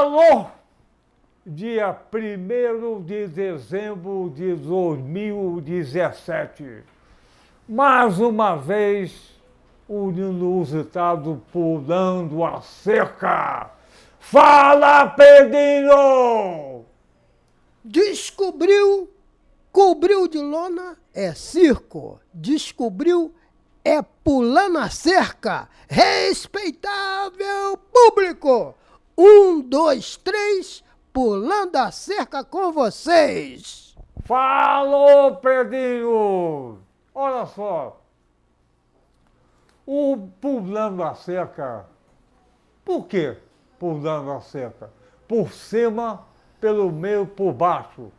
Alô, dia 1º de dezembro de 2017. Mais uma vez, o inusitado pulando a cerca. Fala, Pedrinho! Descobriu, cobriu de lona, é circo. Descobriu, é pulando a cerca. Respeitável público! 1, 2, 3, pulando a cerca com vocês. Falou, Pedrinho! Olha só, o pulando a cerca, por quê pulando a cerca? Por cima, pelo meio, por baixo.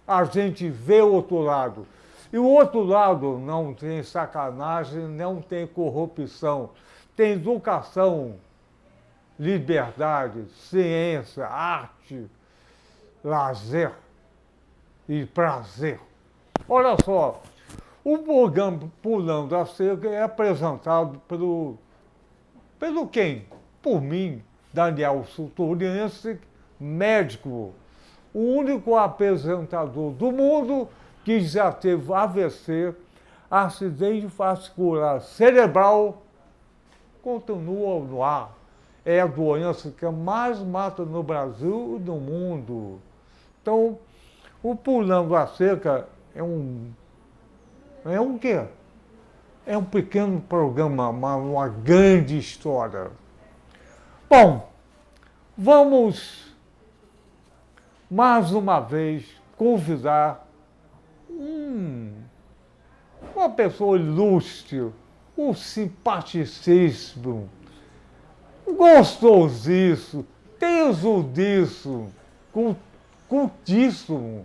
A gente vê o outro lado. E o outro lado não tem sacanagem, não tem corrupção. Tem educação, liberdade, ciência, arte, lazer e prazer. Olha só, o programa Pulando a Cerca é apresentado pelo quem? Por mim, Daniel Suturiense, médico, o único apresentador do mundo que já teve AVC, acidente vascular cerebral, continua no ar. É a doença que mais mata no Brasil e no mundo. Então, o Pulando a Cerca é um quê? É um pequeno programa, uma grande história. Bom, vamos mais uma vez convidar uma pessoa ilustre, um simpaticíssimo, gostosíssimo, tesudíssimo, cultíssimo.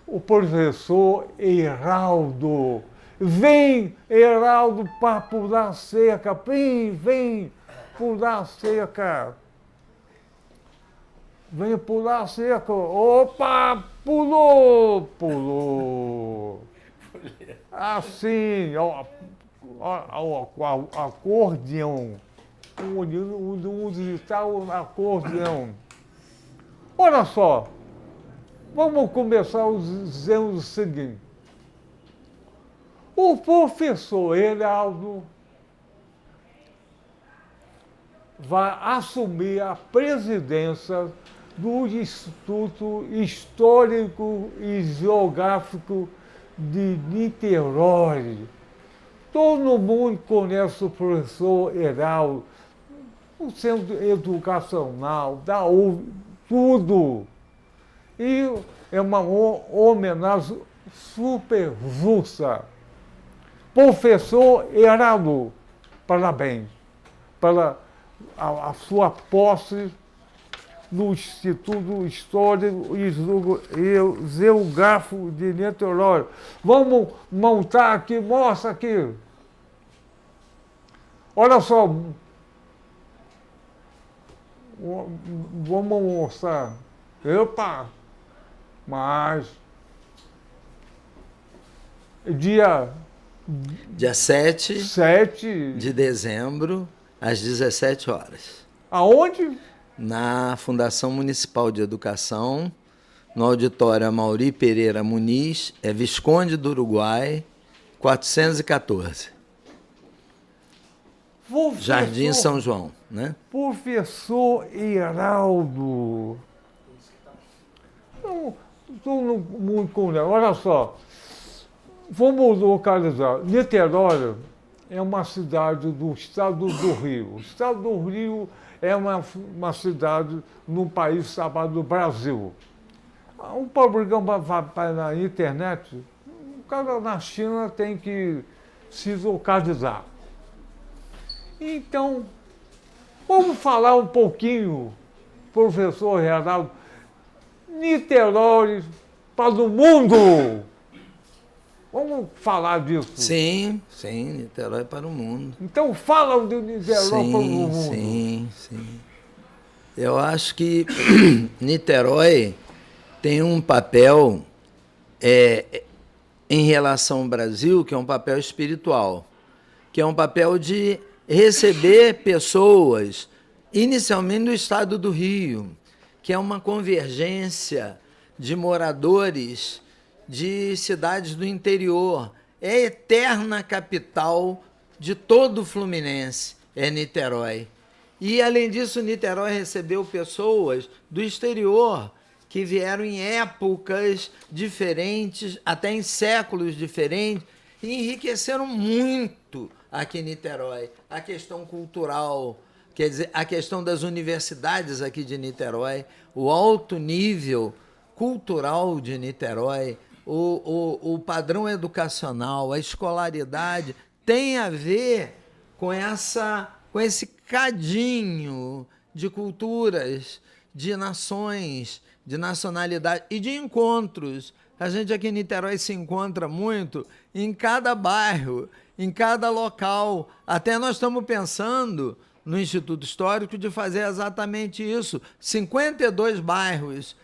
O professor Heraldo. Vem, Heraldo, para pular a cerca. Vem pular a cerca. Vem pular a cerca. Opa, pulou. Assim, ó, acordeão. Onde está o acordeão. Olha só. Vamos começar dizendo o seguinte. O professor Heraldo vai assumir a presidência do Instituto Histórico e Geográfico de Niterói. Todo mundo conhece o professor Heraldo, o centro educacional, da UF, tudo. E é uma homenagem super justa. Professor Heraldo, parabéns pela a sua posse no Instituto Histórico e Geográfico de Niterói. Vamos montar aqui, mostra aqui. Olha só. Vamos mostrar. Epa! Mas dia 7 7 de dezembro, às 17 horas. Aonde? Na Fundação Municipal de Educação, no auditório Amaury Pereira Muniz, Visconde do Uruguai, 414. Jardim São João, né? Professor Heraldo. Estou muito com. Olha só, vamos localizar. Niterói é uma cidade do estado do Rio. O estado do Rio é uma cidade num país chamado Brasil. Um programa vai na internet, o cara na China tem que se localizar. Então, vamos falar um pouquinho, professor Heraldo, Niterói para o mundo. Vamos falar disso. Sim, Niterói para o mundo. Então fala de Niterói para o mundo. Sim. Eu acho que Niterói tem um papel em relação ao Brasil, que é um papel espiritual, que é um papel de receber pessoas inicialmente no estado do Rio, que é uma convergência de moradores de cidades do interior. É a eterna capital de todo o Fluminense, é Niterói. E, além disso, Niterói recebeu pessoas do exterior que vieram em épocas diferentes, até em séculos diferentes, e enriqueceram muito aqui em Niterói. A questão cultural, quer dizer, a questão das universidades aqui de Niterói, o alto nível cultural de Niterói, o padrão educacional, a escolaridade, tem a ver com esse cadinho de culturas, de nações, de nacionalidade e de encontros. A gente aqui em Niterói se encontra muito em cada bairro, em cada local. Até nós estamos pensando no Instituto Histórico de fazer exatamente isso. 52 bairros,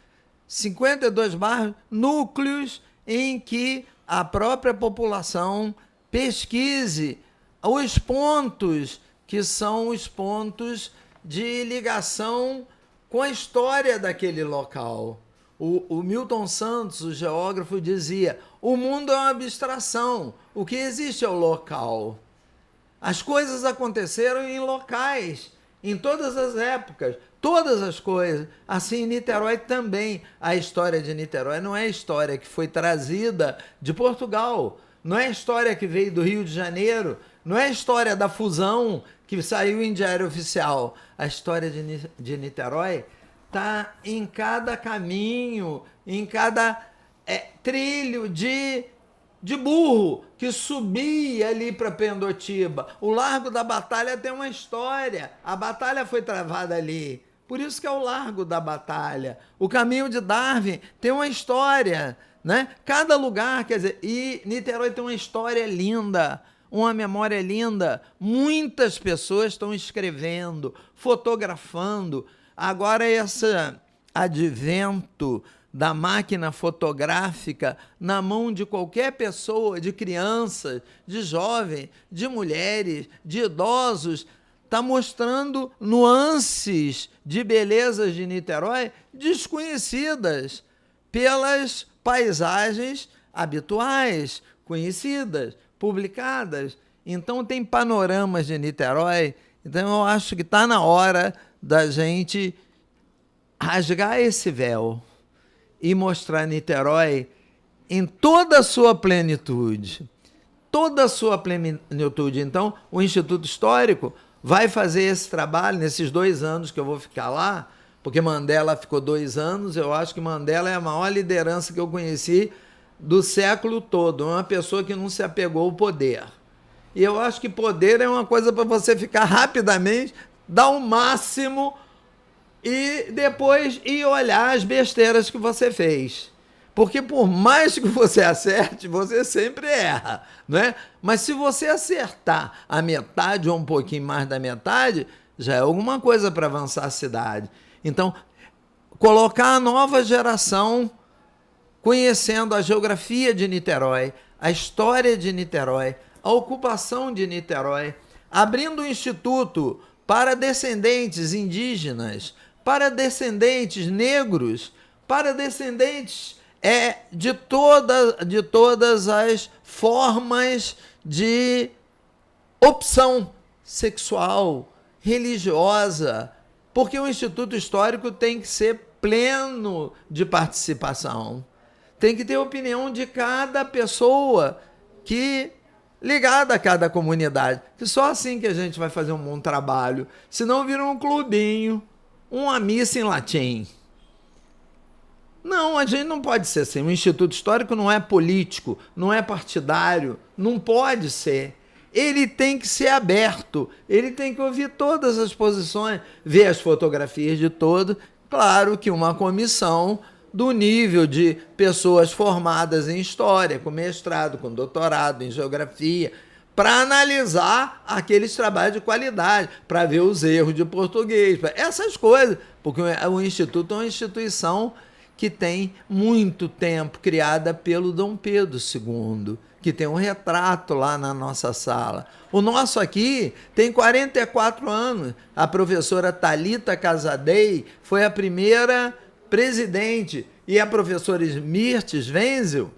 núcleos em que a própria população pesquise os pontos que são os pontos de ligação com a história daquele local. O Milton Santos, o geógrafo, dizia: o mundo é uma abstração, o que existe é o local. As coisas aconteceram em locais, em todas as épocas, todas as coisas. Assim, em Niterói também. A história de Niterói não é a história que foi trazida de Portugal, não é a história que veio do Rio de Janeiro, não é a história da fusão que saiu em Diário Oficial. A história de Niterói está em cada caminho, em cada trilho de burro que subia ali para Pendotiba. O Largo da Batalha tem uma história. A batalha foi travada ali. Por isso que é o Largo da Batalha. O Caminho de Darwin tem uma história, né? Cada lugar, quer dizer, e Niterói tem uma história linda, uma memória linda. Muitas pessoas estão escrevendo, fotografando. Agora esse advento da máquina fotográfica na mão de qualquer pessoa, de crianças, de jovens, de mulheres, de idosos, está mostrando nuances de belezas de Niterói desconhecidas pelas paisagens habituais, conhecidas, publicadas. Então tem panoramas de Niterói. Então eu acho que está na hora da gente rasgar esse véu e mostrar Niterói em toda a sua plenitude. Toda a sua plenitude. Então, o Instituto Histórico vai fazer esse trabalho nesses 2 anos que eu vou ficar lá, porque Mandela ficou 2 anos. Eu acho que Mandela é a maior liderança que eu conheci do século todo. Uma pessoa que não se apegou ao poder. E eu acho que poder é uma coisa para você ficar rapidamente, dar o máximo e depois ir olhar as besteiras que você fez. Porque por mais que você acerte, você sempre erra, não é? Mas se você acertar a metade ou um pouquinho mais da metade, já é alguma coisa para avançar a cidade. Então, colocar a nova geração conhecendo a geografia de Niterói, a história de Niterói, a ocupação de Niterói, abrindo um instituto para descendentes indígenas, para descendentes negros, para descendentes de todas as formas de opção sexual, religiosa, porque o Instituto Histórico tem que ser pleno de participação. Tem que ter a opinião de cada pessoa ligada a cada comunidade. Que só assim que a gente vai fazer um bom trabalho. Senão vira um clubinho, uma missa em latim. Não, a gente não pode ser assim. O Instituto Histórico não é político, não é partidário, não pode ser. Ele tem que ser aberto, ele tem que ouvir todas as posições, ver as fotografias de todos. Claro que uma comissão do nível de pessoas formadas em história, com mestrado, com doutorado em geografia, para analisar aqueles trabalhos de qualidade, para ver os erros de português, essas coisas, porque o Instituto é uma instituição que tem muito tempo, criada pelo Dom Pedro II, que tem um retrato lá na nossa sala. O nosso aqui tem 44 anos. A professora Thalita Casadei foi a primeira presidente, e a professora Mirtes Wenzel,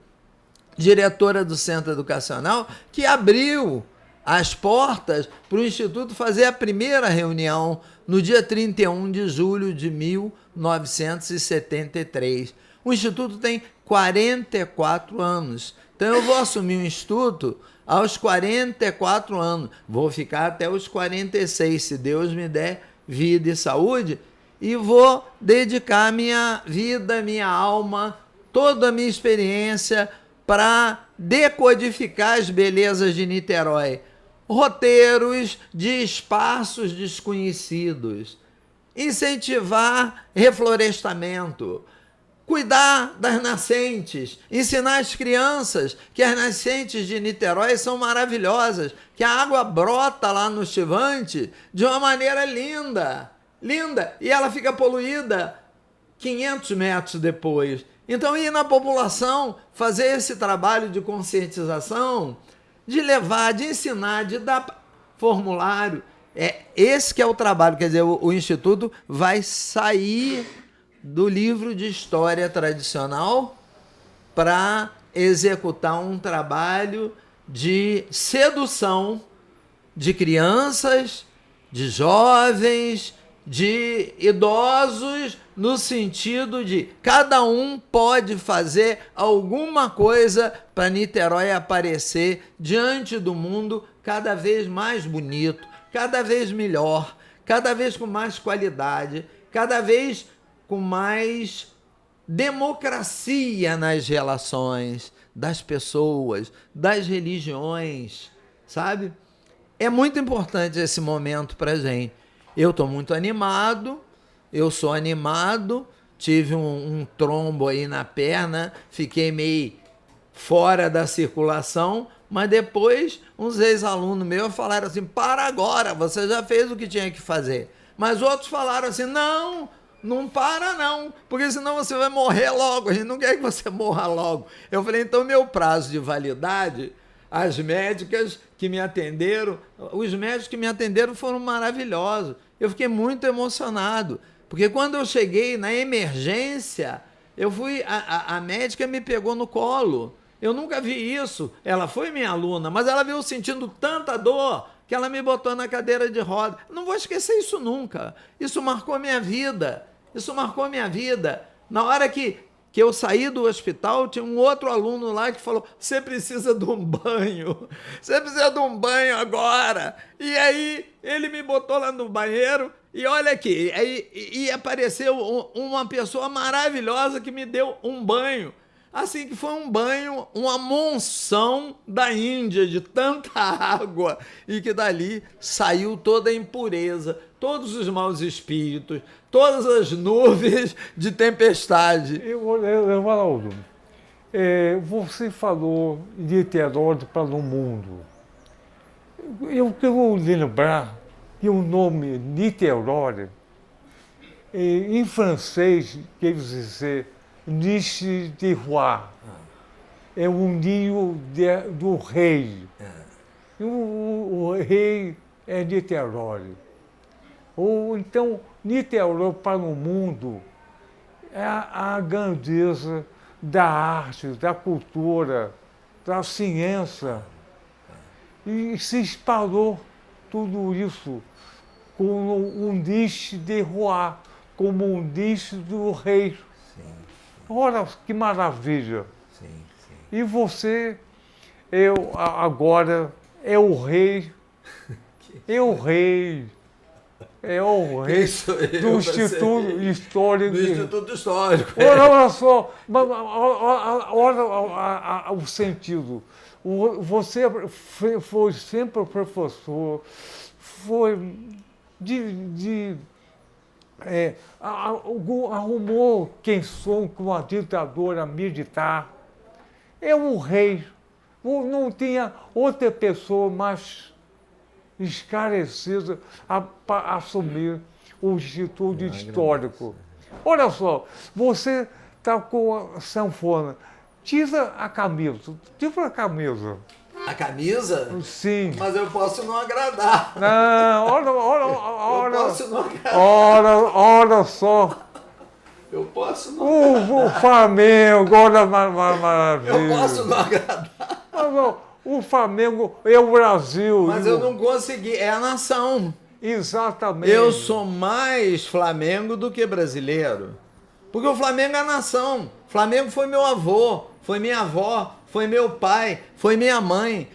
diretora do Centro Educacional, que abriu as portas para o Instituto fazer a primeira reunião no dia 31 de julho de 1973. O Instituto tem 44 anos. Então eu vou assumir o Instituto aos 44 anos. Vou ficar até os 46, se Deus me der vida e saúde, e vou dedicar minha vida, minha alma, toda a minha experiência para decodificar as belezas de Niterói. Roteiros de espaços desconhecidos, incentivar reflorestamento, cuidar das nascentes, ensinar as crianças que as nascentes de Niterói são maravilhosas, que a água brota lá no Chivante de uma maneira linda, linda, e ela fica poluída 500 metros depois. Então, ir na população, fazer esse trabalho de conscientização, de levar, de ensinar, de dar formulário, esse que é o trabalho. Quer dizer, o Instituto vai sair do livro de história tradicional para executar um trabalho de sedução de crianças, de jovens, de idosos, no sentido de cada um pode fazer alguma coisa para Niterói aparecer diante do mundo cada vez mais bonito, cada vez melhor, cada vez com mais qualidade, cada vez com mais democracia nas relações das pessoas, das religiões, sabe? É muito importante esse momento para a gente. Eu estou muito animado, eu sou animado, tive um trombo aí na perna, fiquei meio fora da circulação, mas depois uns ex-alunos meus falaram assim, para agora, você já fez o que tinha que fazer. Mas outros falaram assim, não para não, porque senão você vai morrer logo, a gente não quer que você morra logo. Eu falei, então meu prazo de validade, as médicas que me atenderam, os médicos que me atenderam foram maravilhosos. Eu fiquei muito emocionado, porque quando eu cheguei na emergência, a médica me pegou no colo. Eu nunca vi isso. Ela foi minha aluna, mas ela veio sentindo tanta dor que ela me botou na cadeira de roda. Não vou esquecer isso nunca. Isso marcou a minha vida. Isso marcou a minha vida. Na hora que eu saí do hospital, tinha um outro aluno lá que falou, você precisa de um banho. Você precisa de um banho agora. E aí ele me botou lá no banheiro e olha aqui, e apareceu uma pessoa maravilhosa que me deu um banho. Assim que foi um banho, uma monção da Índia, de tanta água, e que dali saiu toda a impureza, todos os maus espíritos, todas as nuvens de tempestade. Evaldo, você falou de Niterói para o mundo. Eu quero lembrar que o nome Niterói, em francês, quer dizer Niche de Roi, é o ninho do rei. O rei é Niterói. Ou então, Niterói para o mundo é a grandeza da arte, da cultura, da ciência. E se espalhou tudo isso como um niche de Roi, como um niche do rei. Olha que maravilha. Sim. E você, agora, é o rei. É o rei do Instituto Histórico. Do Instituto Histórico. Olha só, olha o sentido. Você foi sempre professor, arrumou quem sou com a ditadura militar. É o rei. Não tinha outra pessoa mais esclarecida a assumir o Instituto Histórico. Olha só, você está com a sanfona. Tira a camisa. Tira a camisa. A camisa? Sim. Mas eu posso não agradar. Não, Eu posso não agradar. olha só. Eu posso não O Flamengo, olha maravilha. Eu posso não agradar. Mas, o Flamengo é o Brasil. Mas eu não consegui. É a nação. Exatamente. Eu sou mais Flamengo do que brasileiro. Porque o Flamengo é a nação. O Flamengo foi meu avô, foi minha avó, foi meu pai, foi minha mãe,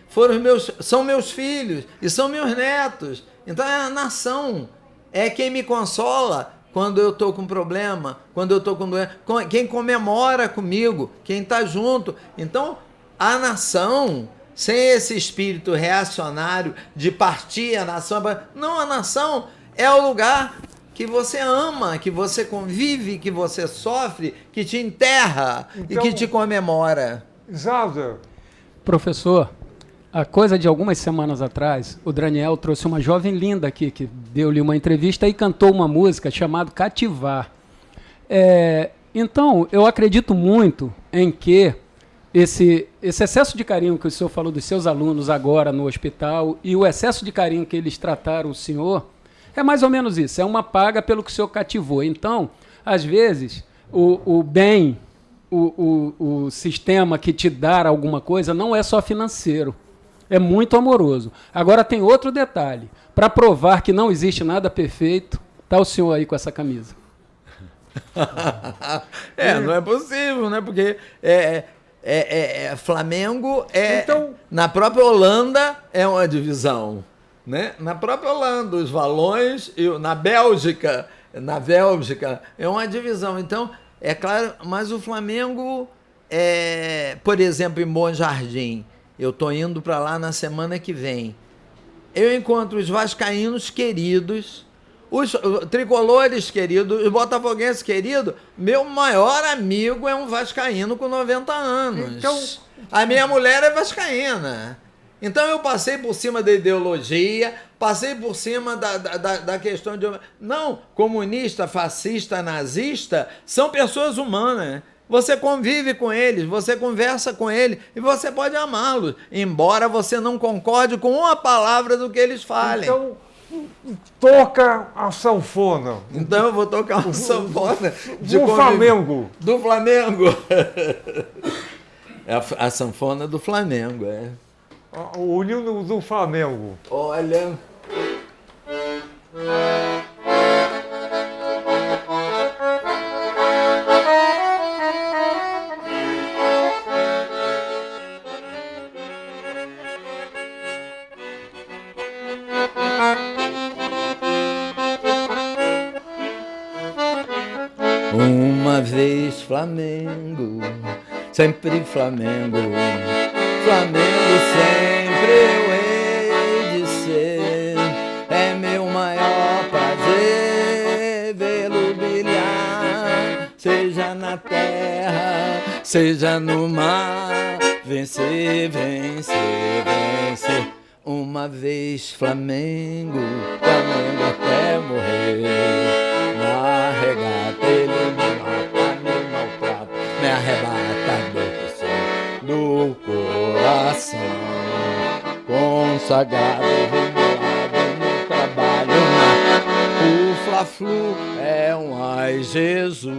são meus filhos e são meus netos. Então é a nação. É quem me consola quando eu estou com problema, quando eu estou com doença, quem comemora comigo, quem está junto. Então, a nação, sem esse espírito reacionário de partir a nação... Não, a nação é o lugar que você ama, que você convive, que você sofre, que te enterra e que te comemora. Exato. Professor, a coisa de algumas semanas atrás, o Daniel trouxe uma jovem linda aqui, que deu-lhe uma entrevista e cantou uma música chamada Cativar. Então, eu acredito muito em que esse excesso de carinho que o senhor falou dos seus alunos agora no hospital e o excesso de carinho que eles trataram o senhor, é mais ou menos isso, é uma paga pelo que o senhor cativou. Então, às vezes, o bem, o sistema que te dá alguma coisa não é só financeiro. É muito amoroso. Agora tem outro detalhe. Para provar que não existe nada perfeito, está o senhor aí com essa camisa. Não é possível, né? Porque Flamengo Então, na própria Holanda é uma divisão, né? Na própria Holanda, os valões, na Bélgica é uma divisão. Então, é claro, mas o Flamengo, por exemplo, em Bom Jardim, eu estou indo para lá na semana que vem. Eu encontro os vascaínos queridos, os tricolores queridos, os botafoguenses queridos. Meu maior amigo é um vascaíno com 90 anos. Então, a minha mulher é vascaína. Então eu passei por cima da ideologia, passei por cima da questão de... Não, comunista, fascista, nazista são pessoas humanas. Você convive com eles, você conversa com eles e você pode amá-los, embora você não concorde com uma palavra do que eles falem. Então, toca a sanfona. Então eu vou tocar uma sanfona Do Flamengo. Do Flamengo. É a sanfona do Flamengo, O hino do Flamengo. Olha... Uma vez Flamengo, sempre Flamengo, Flamengo sempre eu hei de ser. É meu maior prazer vê-lo brilhar, seja na terra, seja no mar. Vencer, vencer, vencer. Uma vez Flamengo, Flamengo até morrer. Na regata ele me mata, me maltrata, me arrebata do coração. Consagrado, revelado no trabalho. O Fla-Flu é um ai Jesus.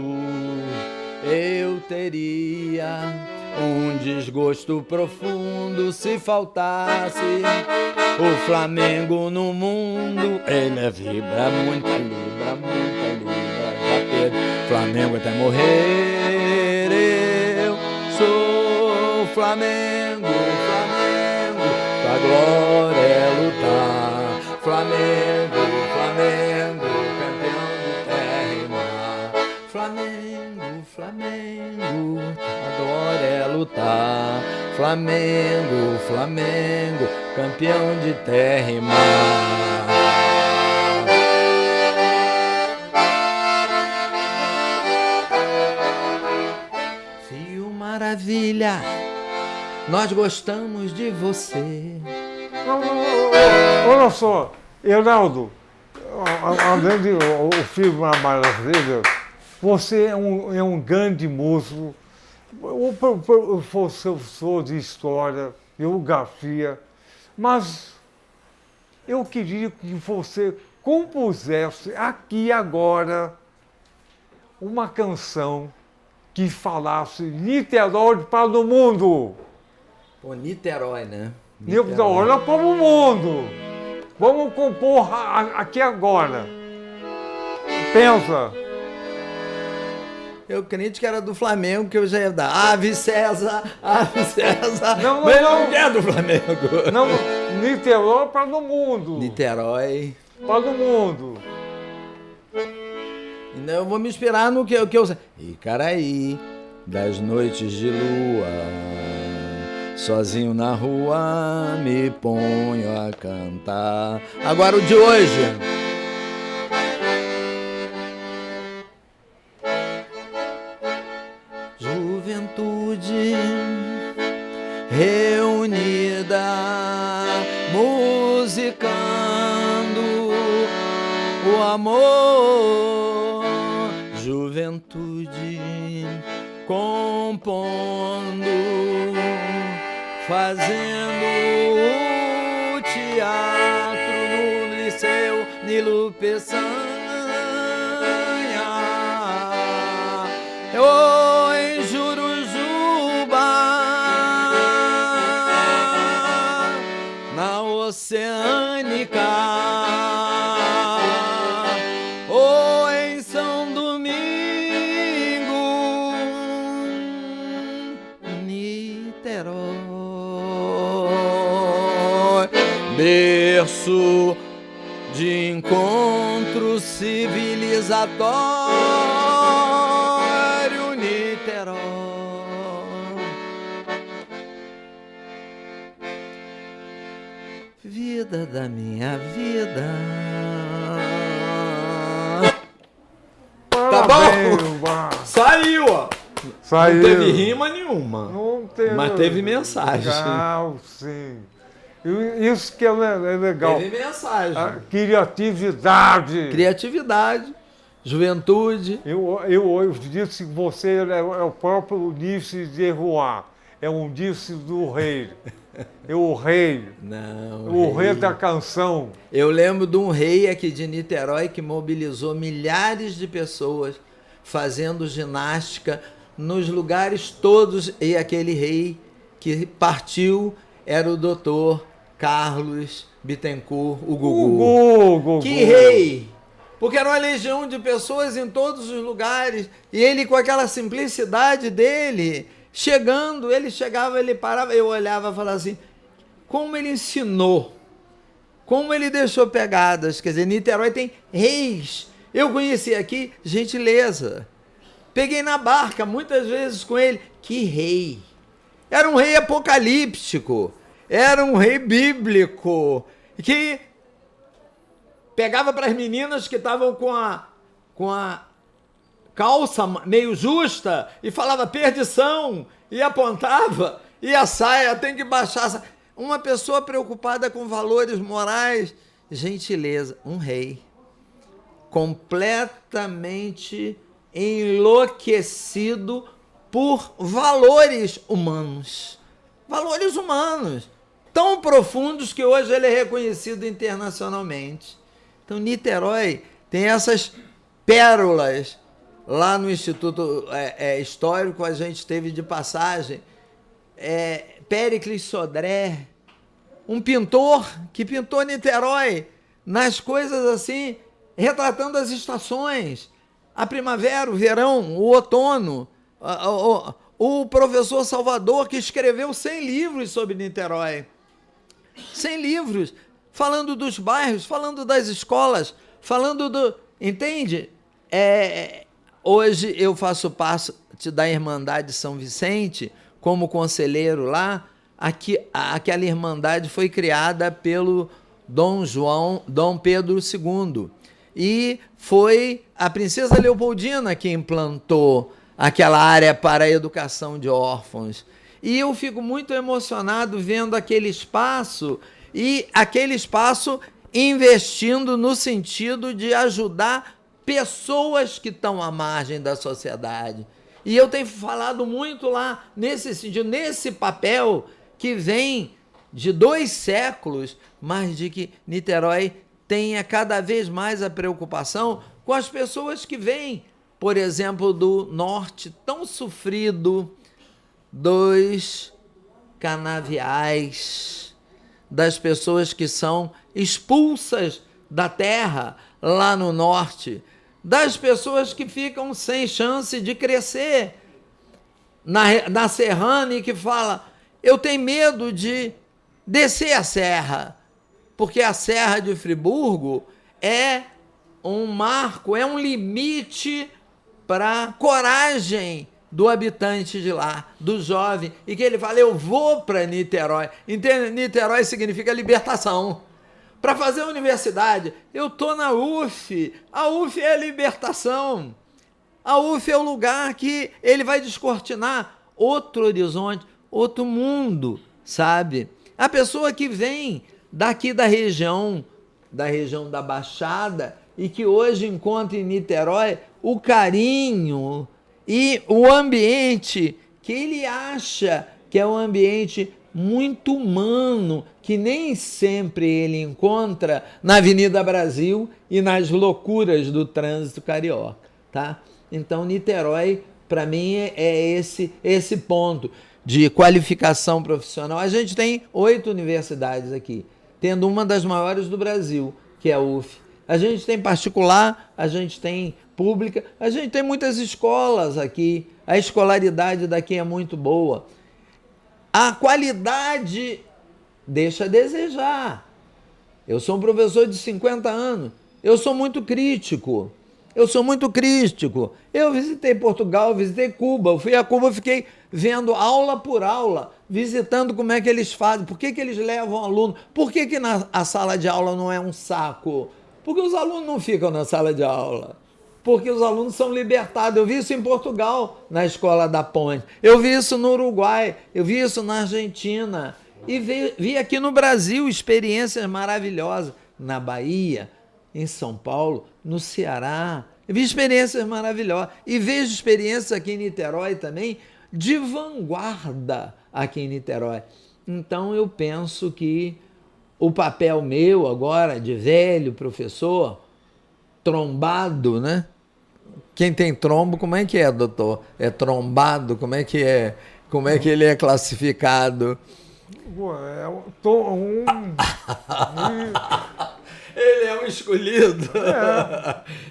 Eu teria um desgosto profundo se faltasse o Flamengo no mundo. Ele vibra, muita libra, já teve Flamengo até morrer. Eu sou Flamengo, Flamengo, pra glória é lutar. Flamengo, Flamengo, campeão de terra e mar. Flamengo, Flamengo, a glória é lutar. Flamengo, Flamengo, campeão de terra e mar. Fio Maravilha, nós gostamos de você. Olha só, Heraldo, além de o filme Maravilha, você é um grande músico Eu sou de história, geografia, mas eu queria que você compusesse aqui agora uma canção que falasse Niterói para o mundo. Pô, Niterói, né? Niterói para o mundo. Vamos compor aqui agora. Pensa. Eu crente que era do Flamengo, que eu já ia dar. Ave César, Ave César. Não, Mas não. não é do Flamengo. Não, Niterói para o mundo. Niterói. Para o mundo. Então eu vou me inspirar no que eu sei. Icaraí, das noites de lua, sozinho na rua, me ponho a cantar. Agora o de hoje. Juventude reunida, musicando o amor. Juventude compondo, fazendo o teatro no Liceu Nilo Peçanha. Em Jurujuba, na Oceânica, ou em São Domingo, Niterói, berço de encontro civilizatório, Niterói. Vida da minha vida. Tá Parabéns, bom? Márcio. Saiu, ó. Saiu. Não teve rima nenhuma. Não teve. Mas teve mensagem. Legal, sim. Isso que é legal. Teve mensagem. A criatividade. Criatividade, juventude. Eu disse que você é o próprio Ulisses de Rouen. É um Ulisses do rei. É o rei. Não, O rei da canção. Eu lembro de um rei aqui de Niterói que mobilizou milhares de pessoas fazendo ginástica nos lugares todos. E aquele rei que partiu era o doutor Carlos Bittencourt, o Gugu. Que rei! Porque era uma legião de pessoas em todos os lugares. E ele, com aquela simplicidade dele, chegando, ele chegava, ele parava, eu olhava e falava assim, como ele ensinou, como ele deixou pegadas. Quer dizer, Niterói tem reis. Eu conheci aqui gentileza. Peguei na barca muitas vezes com ele. Que rei! Era um rei apocalíptico. Era um rei bíblico. Que pegava para as meninas que estavam com a calça meio justa e falava perdição. E apontava. E a saia tem que baixar. Uma pessoa preocupada com valores morais. Gentileza. Um rei. Completamente enlouquecido por valores humanos. Valores humanos. Tão profundos que hoje ele é reconhecido internacionalmente. Então, Niterói tem essas pérolas. Lá no Instituto Histórico, a gente teve de passagem Péricles Sodré, um pintor que pintou Niterói nas coisas assim, retratando as estações. A primavera, o verão, o outono. O professor Salvador, que escreveu 100 livros sobre Niterói. 100 livros, falando dos bairros, falando das escolas, falando do... Entende? Hoje eu faço parte da Irmandade São Vicente, como conselheiro lá. Aquela Irmandade foi criada pelo Dom Pedro II. E foi a princesa Leopoldina que implantou aquela área para a educação de órfãos. E eu fico muito emocionado vendo aquele espaço, e aquele espaço investindo no sentido de ajudar pessoas que estão à margem da sociedade. E eu tenho falado muito lá nesse sentido, nesse papel que vem de 2 séculos, mas de que Niterói tenha cada vez mais a preocupação com as pessoas que vêm, por exemplo, do norte tão sofrido, dos canaviais, das pessoas que são expulsas da terra lá no norte, das pessoas que ficam sem chance de crescer na serrana e que fala, eu tenho medo de descer a serra, porque a Serra de Friburgo é um marco, é um limite para a coragem do habitante de lá, do jovem, e que ele fala, eu vou para Niterói. Entende? Niterói significa libertação. Para fazer a universidade, eu estou na UF. A UF é a libertação. A UF é o lugar que ele vai descortinar outro horizonte, outro mundo, sabe? A pessoa que vem daqui da região da Baixada e que hoje encontra em Niterói o carinho e o ambiente que ele acha que é um ambiente muito humano, que nem sempre ele encontra na Avenida Brasil e nas loucuras do trânsito carioca, tá? Então, Niterói, para mim, é esse ponto de qualificação profissional. A gente tem 8 universidades aqui, tendo uma das maiores do Brasil, que é a UF. A gente tem particular, a gente tem pública, a gente tem muitas escolas aqui, a escolaridade daqui é muito boa. A qualidade deixa a desejar. Eu sou um professor de 50 anos, eu sou muito crítico. Eu visitei Portugal, visitei Cuba, eu fui a Cuba, fiquei vendo aula por aula, visitando como é que eles fazem, por que eles levam aluno, por que a sala de aula não é um saco? Porque os alunos não ficam na sala de aula, porque os alunos são libertados. Eu vi isso em Portugal, na Escola da Ponte, eu vi isso no Uruguai, eu vi isso na Argentina, e vi aqui no Brasil experiências maravilhosas, na Bahia, em São Paulo, no Ceará. Eu vi experiências maravilhosas. E vejo experiências aqui em Niterói também, de vanguarda aqui em Niterói. Então eu penso que o papel meu agora, de velho professor, trombado, né? Quem tem trombo, como é que é, doutor? É trombado? Como é que é? Como é que ele é classificado? Ele é um escolhido.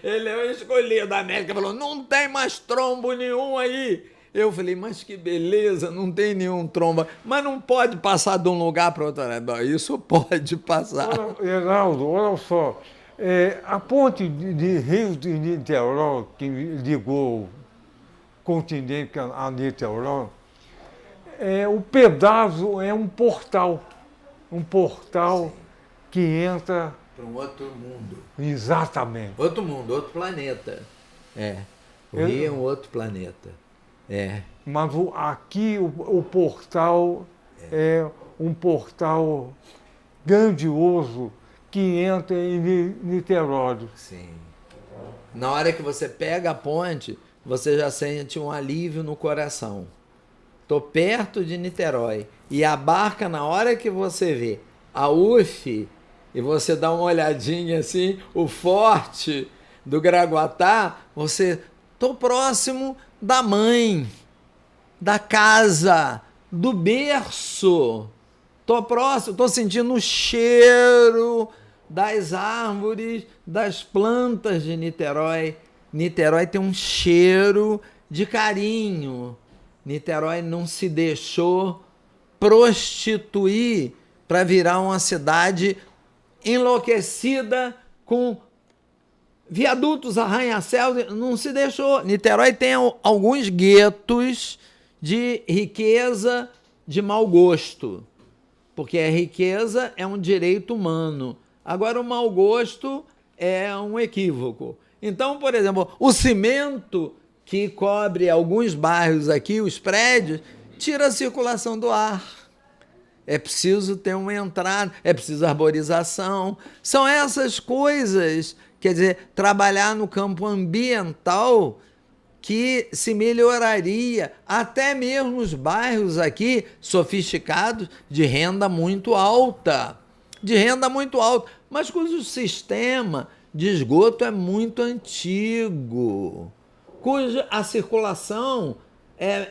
Ele é um escolhido. A médica falou, não tem mais trombo nenhum aí. Eu falei, mas que beleza, não tem nenhum trombo. Mas não pode passar de um lugar para outro. Isso pode passar. Heraldo, olha só. A ponte de Rio de Niterói, que ligou o continente a Niterói, o pedaço é um portal. Um portal que entra... para um outro mundo. Exatamente. Outro mundo, outro planeta. O Rio é um outro planeta. Mas aqui o portal é um portal grandioso que entra em Niterói. Sim. Na hora que você pega a ponte, você já sente um alívio no coração. Estou perto de Niterói. E a barca, na hora que você vê a UF, e você dá uma olhadinha assim, o forte do Graguatá, estou próximo da mãe, da casa, do berço. Estou próximo, estou sentindo o cheiro das árvores, das plantas de Niterói. Niterói tem um cheiro de carinho. Niterói não se deixou prostituir para virar uma cidade enlouquecida com viadutos, arranha-céus, não se deixou. Niterói tem alguns guetos de riqueza de mau gosto, porque a riqueza é um direito humano. Agora, o mau gosto é um equívoco. Então, por exemplo, o cimento que cobre alguns bairros aqui, os prédios, tira a circulação do ar. É preciso ter uma entrada, é preciso arborização. São essas coisas, quer dizer, trabalhar no campo ambiental que se melhoraria até mesmo os bairros aqui sofisticados de renda muito alta, mas cujo sistema de esgoto é muito antigo, cuja a circulação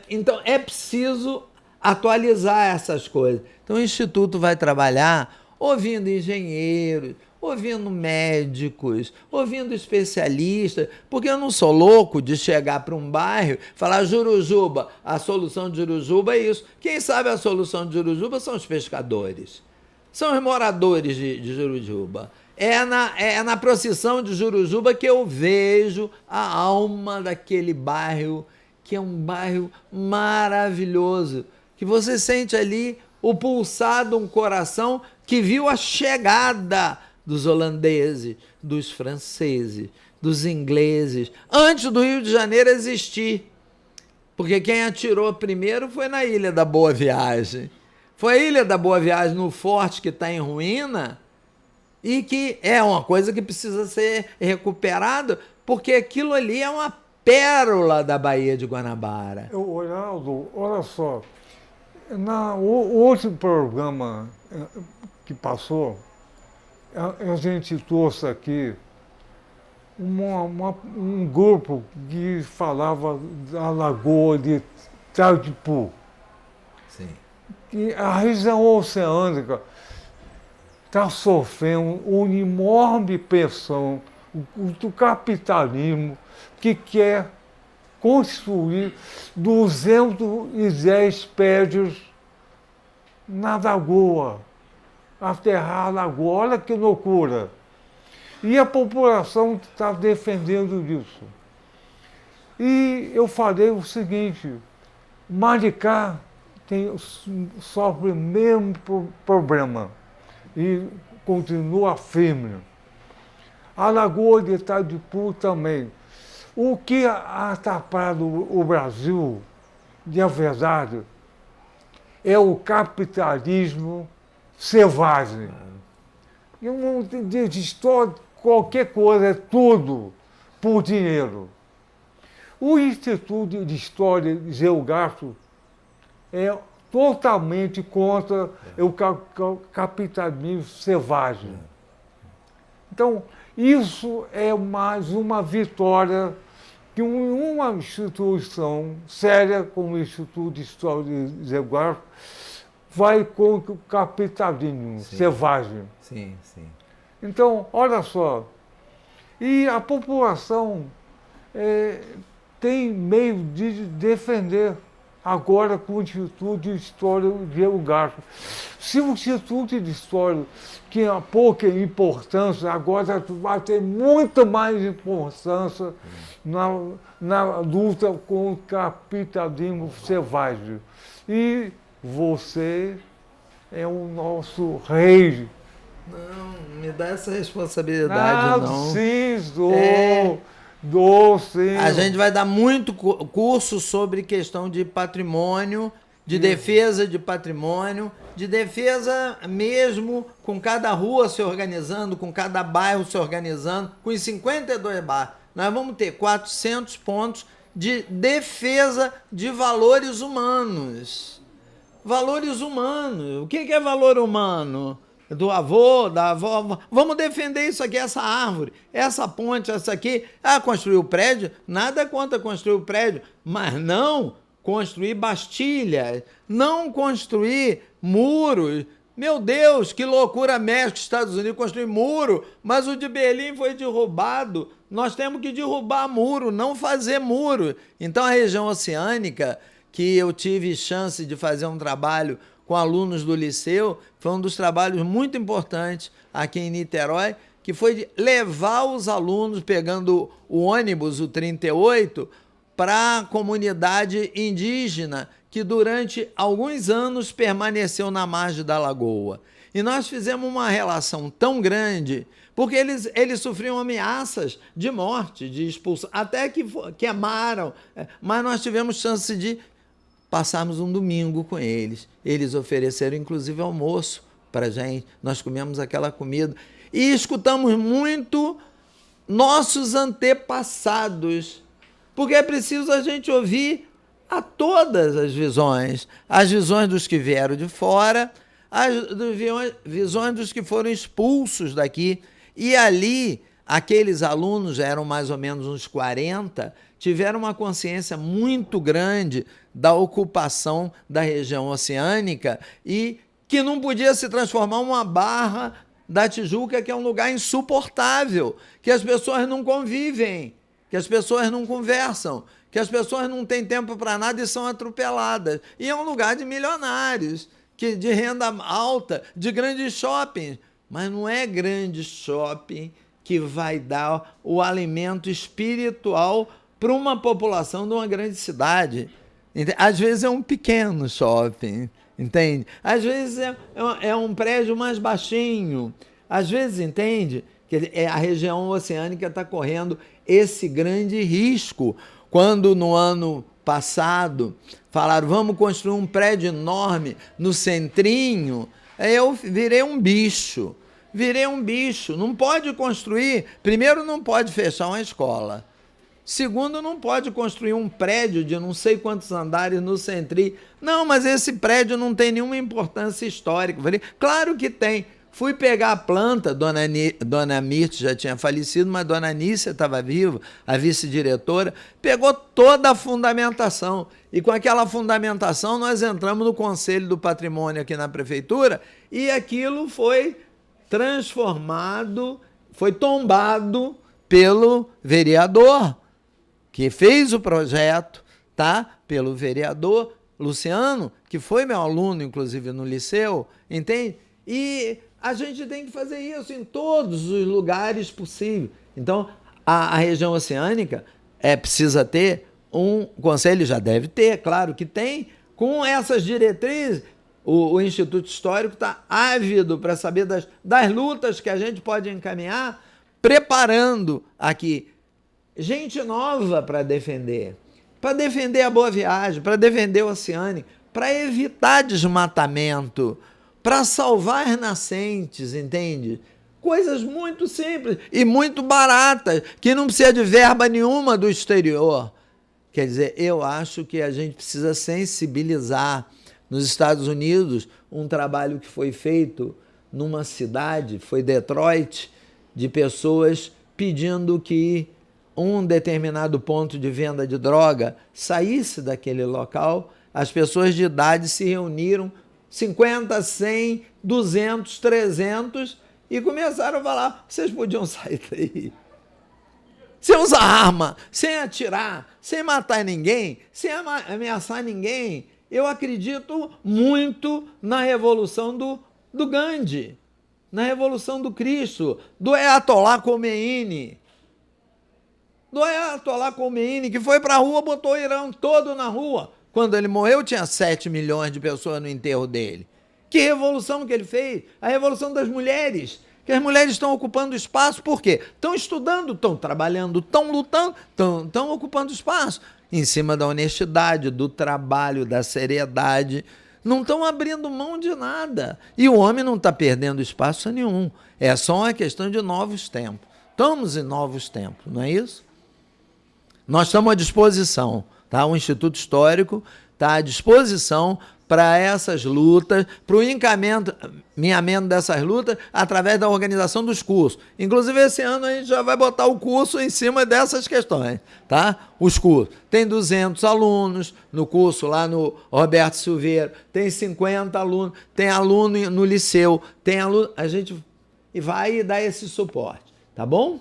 então é preciso atualizar essas coisas. Então o Instituto vai trabalhar ouvindo engenheiros, ouvindo médicos, ouvindo especialistas, porque eu não sou louco de chegar para um bairro e falar Jurujuba, a solução de Jurujuba é isso. Quem sabe a solução de Jurujuba são os pescadores, são os moradores de Jurujuba. É na procissão de Jurujuba que eu vejo a alma daquele bairro, que é um bairro maravilhoso, que você sente ali o pulsar de um coração que viu a chegada dos holandeses, dos franceses, dos ingleses, antes do Rio de Janeiro existir. Porque quem atirou primeiro foi na Ilha da Boa Viagem. Foi a Ilha da Boa Viagem, no forte que está em ruína, e que é uma coisa que precisa ser recuperada, porque aquilo ali é uma pérola da Baía de Guanabara. Ronaldo, olha só, o outro programa que passou, a gente trouxe aqui um grupo que falava da Lagoa de Itaipu. Sim. E a região oceânica está sofrendo uma enorme pressão do capitalismo que quer construir 210 prédios na lagoa, aterrar a lagoa. Olha que loucura! E a população está defendendo isso. E eu falei o seguinte, Maricá sofre o mesmo problema e continua firme. A Lagoa de Itaipu também. O que atrapalha o Brasil, de verdade, é o capitalismo selvagem. Eu não de história, qualquer coisa, é tudo por dinheiro. O Instituto de História Geográfica é totalmente contra o capitalismo selvagem. Então, isso é mais uma vitória que uma instituição séria como o Instituto de História Geográfica vai contra o capitalismo selvagem. Sim, sim. Então, olha só, e a população tem meio de defender agora com o Instituto de História Geográfica. Se o Instituto de História tinha pouca importância, agora vai ter muito mais importância na luta com o capitalismo selvagem. E você é o nosso rei. Não me dá essa responsabilidade, não. Sim, dou, sim. A gente vai dar muito curso sobre questão de patrimônio, de defesa de patrimônio, de defesa mesmo com cada rua se organizando, com cada bairro se organizando, com os 52 bairros. Nós vamos ter 400 pontos de defesa de valores humanos. Valores humanos. O que é valor humano? Do avô, da avó. Vamos defender isso aqui, essa árvore, essa ponte, essa aqui. Construir o prédio? Nada contra construir o prédio, mas não construir bastilhas, não construir muros. Meu Deus, que loucura, México, Estados Unidos construir muro, mas o de Berlim foi derrubado. Nós temos que derrubar muro, não fazer muro. Então a região oceânica, que eu tive chance de fazer um trabalho com alunos do liceu, foi um dos trabalhos muito importantes aqui em Niterói, que foi de levar os alunos, pegando o ônibus, o 38, para a comunidade indígena, que durante alguns anos permaneceu na margem da lagoa. E nós fizemos uma relação tão grande, porque eles sofriam ameaças de morte, de expulsão, até que queimaram, mas nós tivemos chance de passarmos um domingo com eles. Eles ofereceram, inclusive, almoço para a gente. Nós comemos aquela comida. E escutamos muito nossos antepassados Porque é preciso a gente ouvir a todas as visões dos que vieram de fora, visões dos que foram expulsos daqui. E ali, aqueles alunos, eram mais ou menos uns 40, tiveram uma consciência muito grande da ocupação da região oceânica e que não podia se transformar uma barra da Tijuca, que é um lugar insuportável, que as pessoas não convivem, que as pessoas não conversam, que as pessoas não têm tempo para nada e são atropeladas. E é um lugar de milionários, de renda alta, de grandes shoppings. Mas não é grande shopping que vai dar o alimento espiritual para uma população de uma grande cidade. Às vezes é um pequeno shopping, entende? Às vezes é um prédio mais baixinho. Às vezes, entende? Que a região oceânica está correndo esse grande risco. Quando no ano passado falaram, vamos construir um prédio enorme no centrinho, eu virei um bicho. Não pode construir. Primeiro, não pode fechar uma escola. Segundo, não pode construir um prédio de não sei quantos andares no centrinho. Não, mas esse prédio não tem nenhuma importância histórica. Eu falei, claro que tem. Fui pegar a planta, Dona Mirth já tinha falecido, mas Dona Anícia estava viva, a vice-diretora, pegou toda a fundamentação. E com aquela fundamentação nós entramos no Conselho do Patrimônio aqui na Prefeitura e aquilo foi transformado, foi tombado pelo vereador, que fez o projeto, tá? Pelo vereador Luciano, que foi meu aluno, inclusive, no liceu, entende? E a gente tem que fazer isso em todos os lugares possíveis. Então, a região oceânica precisa ter um conselho, já deve ter, claro que tem, com essas diretrizes. O Instituto Histórico está ávido para saber das lutas que a gente pode encaminhar, preparando aqui gente nova para defender a Boa Viagem, para defender o oceânico, para evitar desmatamento, para salvar nascentes, entende? Coisas muito simples e muito baratas, que não precisa de verba nenhuma do exterior. Quer dizer, eu acho que a gente precisa sensibilizar. Nos Estados Unidos, um trabalho que foi feito numa cidade, foi Detroit, de pessoas pedindo que um determinado ponto de venda de droga saísse daquele local. As pessoas de idade se reuniram, 50, 100, 200, 300, e começaram a falar, vocês podiam sair daí. Sem usar arma, sem atirar, sem matar ninguém, sem ameaçar ninguém. Eu acredito muito na revolução do Gandhi, na revolução do Cristo, do Ayatollah Khomeini. Que foi para a rua, botou o Irã todo na rua. Quando ele morreu, tinha 7 milhões de pessoas no enterro dele. Que revolução que ele fez? A revolução das mulheres. Que as mulheres estão ocupando espaço, por quê? Estão estudando, estão trabalhando, estão lutando, estão ocupando espaço. Em cima da honestidade, do trabalho, da seriedade. Não estão abrindo mão de nada. E o homem não está perdendo espaço nenhum. É só uma questão de novos tempos. Estamos em novos tempos, não é isso? Nós estamos à disposição, tá? O Instituto Histórico está à disposição para essas lutas, para o encaminhamento dessas lutas através da organização dos cursos. Inclusive, esse ano a gente já vai botar o curso em cima dessas questões, tá? Os cursos. Tem 200 alunos no curso lá no Roberto Silveira, tem 50 alunos, tem aluno no liceu, tem aluno... A gente vai dar esse suporte, tá bom?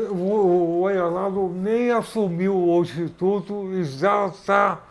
O Aionado nem assumiu o Instituto e já está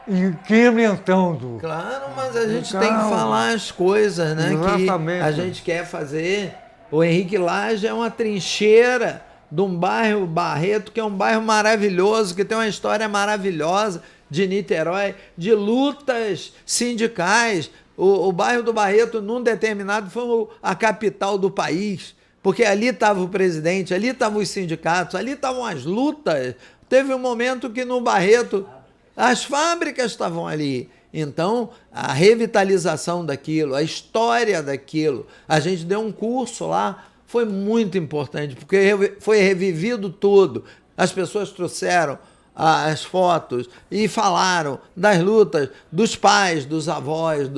incrementando. Claro, mas a gente tem que falar as coisas, né? Exatamente. Que a gente quer fazer. O Henrique Lage é uma trincheira de um bairro Barreto, que é um bairro maravilhoso, que tem uma história maravilhosa de Niterói, de lutas sindicais. O bairro do Barreto, num determinado, foi a capital do país. Porque ali estava o presidente, ali estavam os sindicatos, ali estavam as lutas. Teve um momento que no Barreto as fábricas estavam ali. Então, a revitalização daquilo, a história daquilo, a gente deu um curso lá, foi muito importante, porque foi revivido tudo. As pessoas trouxeram as fotos e falaram das lutas dos pais, dos avós,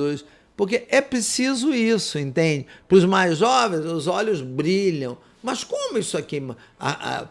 porque é preciso isso, entende? Para os mais jovens, os olhos brilham. Mas como isso aqui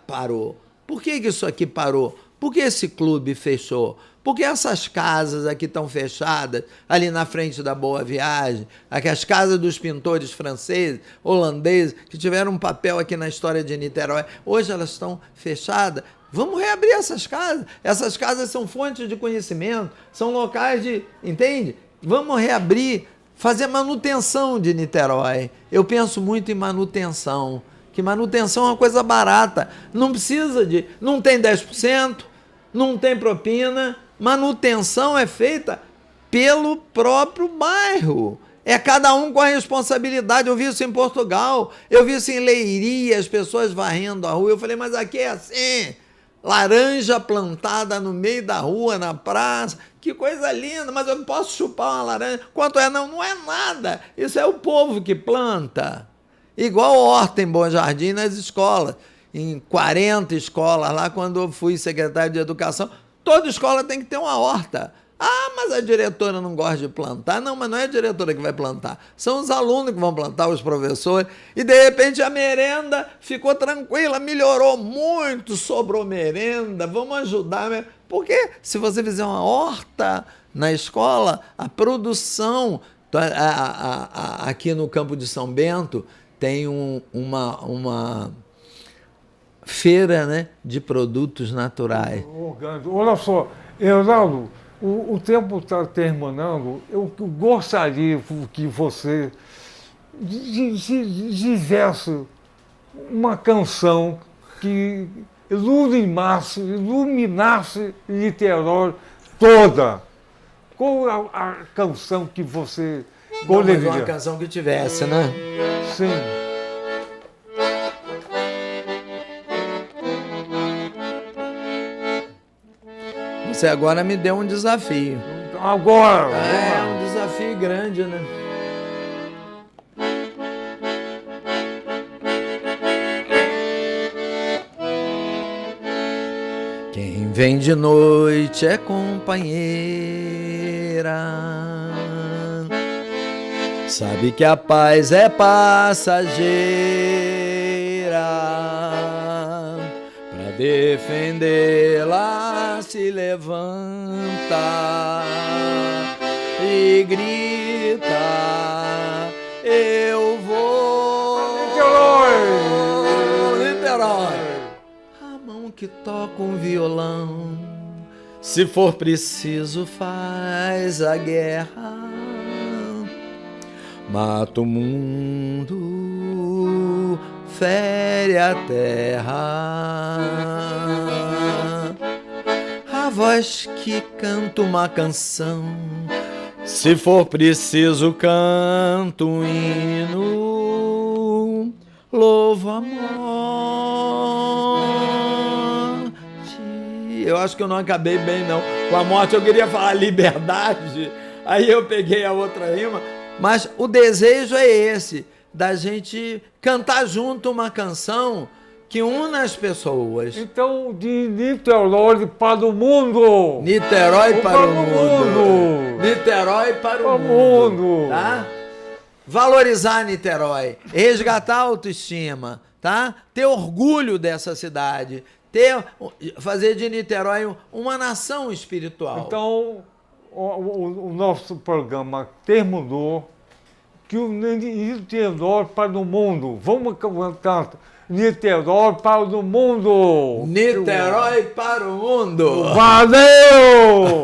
parou? Por que isso aqui parou? Por que esse clube fechou? Por que essas casas aqui estão fechadas, ali na frente da Boa Viagem, aqui as casas dos pintores franceses, holandeses, que tiveram um papel aqui na história de Niterói, hoje elas estão fechadas? Vamos reabrir essas casas. Essas casas são fontes de conhecimento, são locais de... Entende? Vamos reabrir, fazer manutenção de Niterói. Eu penso muito em manutenção, que manutenção é uma coisa barata. Não precisa de... Não tem 10%, não tem propina. Manutenção é feita pelo próprio bairro. É cada um com a responsabilidade. Eu vi isso em Portugal, eu vi isso em Leiria, as pessoas varrendo a rua. Eu falei, mas aqui é assim... Laranja plantada no meio da rua, na praça. Que coisa linda, mas eu não posso chupar uma laranja. Quanto é? Não, não é nada. Isso é o povo que planta. Igual horta em Bom Jardim nas escolas. Em 40 escolas lá, quando eu fui secretário de Educação, toda escola tem que ter uma horta. Ah, mas a diretora não gosta de plantar. Não, mas não é a diretora que vai plantar. São os alunos que vão plantar, os professores. E, de repente, a merenda ficou tranquila, melhorou muito, sobrou merenda. Vamos ajudar. Porque se você fizer uma horta na escola, a produção... Aqui no Campo de São Bento tem uma feira, né, de produtos naturais. Olha só, Heraldo, o tempo está terminando. Eu gostaria que você fizesse uma canção que iluminasse Niterói toda. Qual a canção que você gostaria? Uma canção que tivesse, né? Sim. Você agora me deu um desafio. Agora! É um desafio grande, né? Quem vem de noite é companheira, sabe que a paz é passageira. Defendê-la se levanta e grita, eu vou, Niterói. A mão que toca um violão, se for preciso faz a guerra, mata o mundo, fere a terra. A voz que canta uma canção, se for preciso canto um hino, louvo a morte. Eu acho que eu não acabei bem não. Com a morte eu queria falar liberdade, aí eu peguei a outra rima, mas o desejo é esse, da gente cantar junto uma canção que una as pessoas. Então, de Niterói para o mundo. Niterói para o mundo. Niterói para o mundo. Tá? Valorizar Niterói, resgatar a autoestima, tá? Ter orgulho dessa cidade, fazer de Niterói uma nação espiritual. Então, o nosso programa terminou. Que o Niterói para o mundo. Vamos cantar Niterói para o mundo. Niterói para o mundo. Valeu!